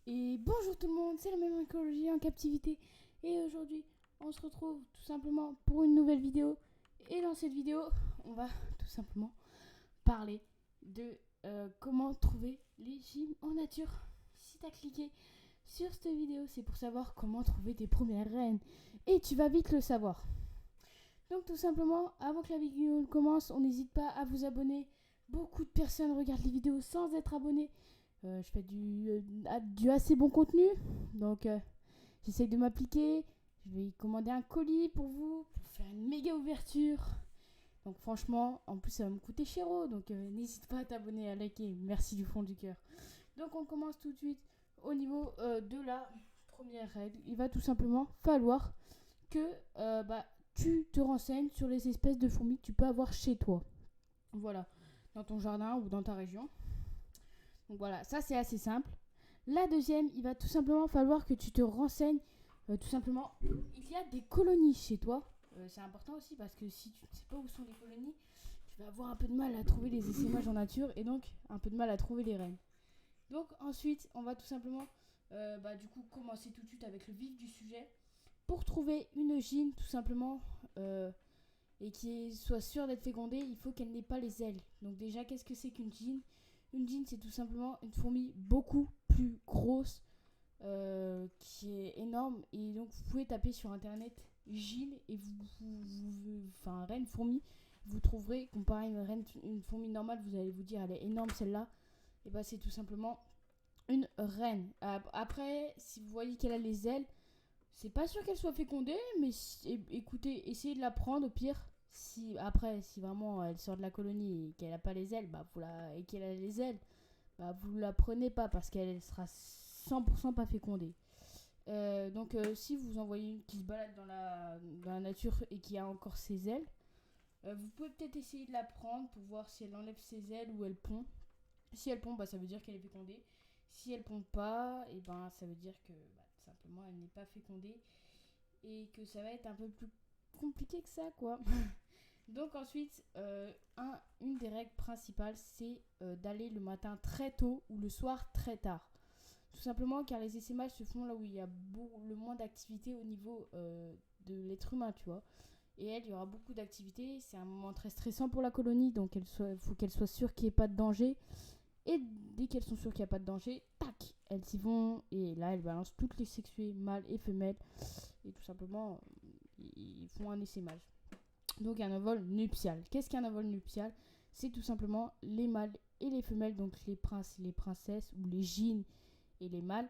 Et bonjour tout le monde, c'est la même écologie en captivité. Et aujourd'hui, on se retrouve tout simplement pour une nouvelle vidéo. Et dans cette vidéo, on va tout simplement parler de comment trouver les gyms en nature. Si tu as cliqué sur cette vidéo, c'est pour savoir comment trouver tes premières reines. Et tu vas vite le savoir. Donc tout simplement, avant que la vidéo commence, on n'hésite pas à vous abonner. Beaucoup de personnes regardent les vidéos sans être abonnées. Je fais du assez bon contenu. Donc, j'essaye de m'appliquer. Je vais commander un colis pour vous, pour faire une méga ouverture. Donc, franchement, en plus, ça va me coûter cher. Donc, n'hésite pas à t'abonner, à liker. Merci du fond du cœur. Donc, on commence tout de suite au niveau de la première règle. Il va tout simplement falloir que tu te renseignes sur les espèces de fourmis que tu peux avoir chez toi. Voilà, dans ton jardin ou dans ta région. Donc voilà, ça c'est assez simple. La deuxième, il va tout simplement falloir que tu te renseignes. Tout simplement, il y a des colonies chez toi. C'est important aussi parce que si tu ne sais pas où sont les colonies, tu vas avoir un peu de mal à trouver les essaimages en nature et donc un peu de mal à trouver les reines. Donc ensuite, on va tout simplement du coup commencer tout de suite avec le vif du sujet. Pour trouver une gine tout simplement et qui soit sûre d'être fécondée, il faut qu'elle n'ait pas les ailes. Donc déjà, qu'est-ce que c'est qu'une gine? Une gine, c'est tout simplement une fourmi beaucoup plus grosse, qui est énorme. Et donc, vous pouvez taper sur internet gine et enfin, reine fourmi. Vous trouverez, comparé à une fourmi normale, vous allez vous dire, elle est énorme celle-là. Et bah, c'est tout simplement une reine. Après, si vous voyez qu'elle a les ailes, c'est pas sûr qu'elle soit fécondée, mais écoutez, essayez de la prendre au pire. Si après, si vraiment elle sort de la colonie et qu'elle a pas les ailes, et qu'elle a les ailes, vous la prenez pas parce qu'elle sera 100% pas fécondée. Donc si vous en voyez une qui se balade dans la nature et qui a encore ses ailes, vous pouvez peut-être essayer de la prendre pour voir si elle enlève ses ailes ou elle pond. Si elle pond, ça veut dire qu'elle est fécondée. Si elle pond pas, et ça veut dire que tout simplement elle n'est pas fécondée et que ça va être un peu plus compliqué que ça, quoi. Donc ensuite, une des règles principales, c'est d'aller le matin très tôt ou le soir très tard. Tout simplement car les essaimages se font là où il y a le moins d'activité au niveau de l'être humain, tu vois. Et elle, il y aura beaucoup d'activités. C'est un moment très stressant pour la colonie, donc il faut qu'elle soit sûre qu'il n'y ait pas de danger. Et dès qu'elles sont sûres qu'il n'y a pas de danger, tac, elles y vont. Et là, elles balancent toutes les sexuées, mâles et femelles. Et tout simplement, ils font un essaimage. Donc un envol nuptial. Qu'est-ce qu'un envol nuptial? C'est tout simplement les mâles et les femelles, donc les princes et les princesses, ou les gines et les mâles,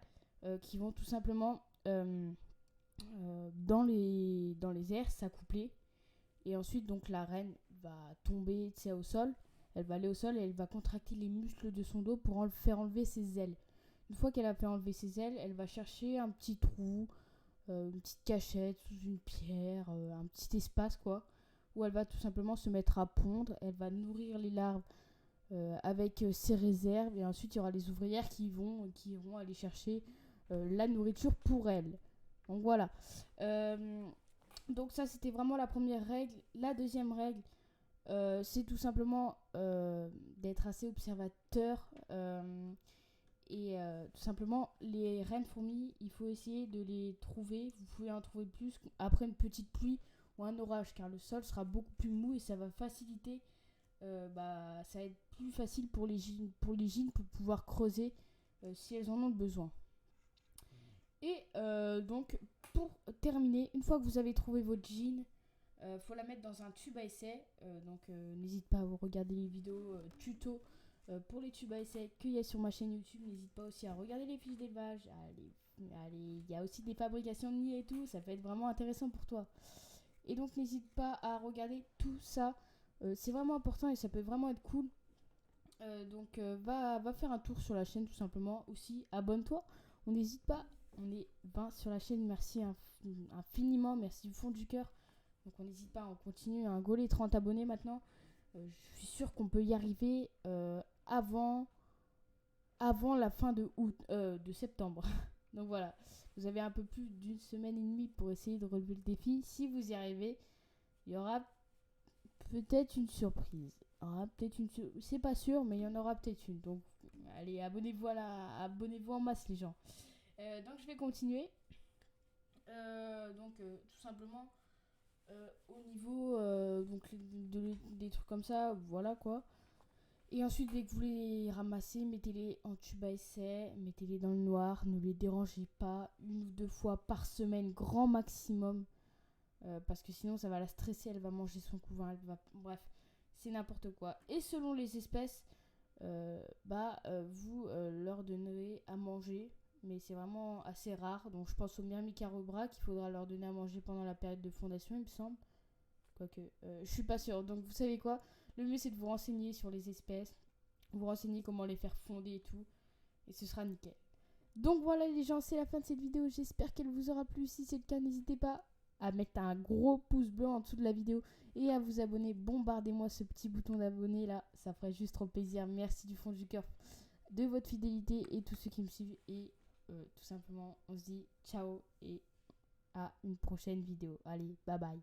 qui vont tout simplement dans les airs s'accoupler. Et ensuite, donc la reine va tomber au sol. Elle va aller au sol et elle va contracter les muscles de son dos pour faire enlever ses ailes. Une fois qu'elle a fait enlever ses ailes, elle va chercher un petit trou, une petite cachette sous une pierre, un petit espace quoi, où elle va tout simplement se mettre à pondre. Elle va nourrir les larves avec ses réserves et ensuite il y aura les ouvrières qui iront aller chercher la nourriture pour elle. Donc voilà. Euh, donc ça c'était vraiment la première règle. La deuxième règle, c'est tout simplement d'être assez observateur tout simplement les reines fourmis, il faut essayer de les trouver. Vous pouvez en trouver plus après une petite pluie ou un orage car le sol sera beaucoup plus mou et ça va faciliter, ça va être plus facile pour les gines pour pouvoir creuser si elles en ont besoin. Et donc pour terminer, une fois que vous avez trouvé votre gine, faut la mettre dans un tube à essai. N'hésite pas à vous regarder les vidéos tuto pour les tubes à essai qu'il y a sur ma chaîne YouTube. N'hésite pas aussi à regarder les fiches d'élevage. Il y a aussi des fabrications de nids et tout. Ça peut être vraiment intéressant pour toi. Et donc n'hésite pas à regarder tout ça. C'est vraiment important et ça peut vraiment être cool. Va faire un tour sur la chaîne tout simplement. Aussi, abonne-toi. On n'hésite pas. On est 20 sur la chaîne. Merci infiniment. Merci du fond du cœur. Donc on n'hésite pas, on continue à un goal 30 abonnés maintenant. Je suis sûre qu'on peut y arriver avant la fin de septembre. Donc voilà, vous avez un peu plus d'une semaine et demie pour essayer de relever le défi. Si vous y arrivez, il y aura peut-être une surprise. C'est pas sûr, mais il y en aura peut-être une. Donc allez, abonnez-vous en masse les gens. Donc je vais continuer. Tout simplement au niveau des trucs comme ça, voilà quoi. Et ensuite, dès que vous les ramassez, mettez-les en tube à essai, mettez-les dans le noir, ne les dérangez pas, 1 ou 2 fois par semaine, grand maximum. Parce que sinon, ça va la stresser, elle va manger son couvain, bref, c'est n'importe quoi. Et selon les espèces, vous leur donnerez à manger, mais c'est vraiment assez rare. Donc, je pense au Myrmica qu'il faudra leur donner à manger pendant la période de fondation, il me semble. Quoique, je suis pas sûre. Donc, vous savez quoi? Le mieux, c'est de vous renseigner sur les espèces, vous renseigner comment les faire fonder et tout, et ce sera nickel. Donc voilà les gens, c'est la fin de cette vidéo. J'espère qu'elle vous aura plu. Si c'est le cas, n'hésitez pas à mettre un gros pouce bleu en dessous de la vidéo et à vous abonner. Bombardez-moi ce petit bouton d'abonné là, ça ferait juste trop plaisir. Merci du fond du cœur de votre fidélité et tous ceux qui me suivent. Et tout simplement, on se dit ciao et à une prochaine vidéo. Allez, bye bye.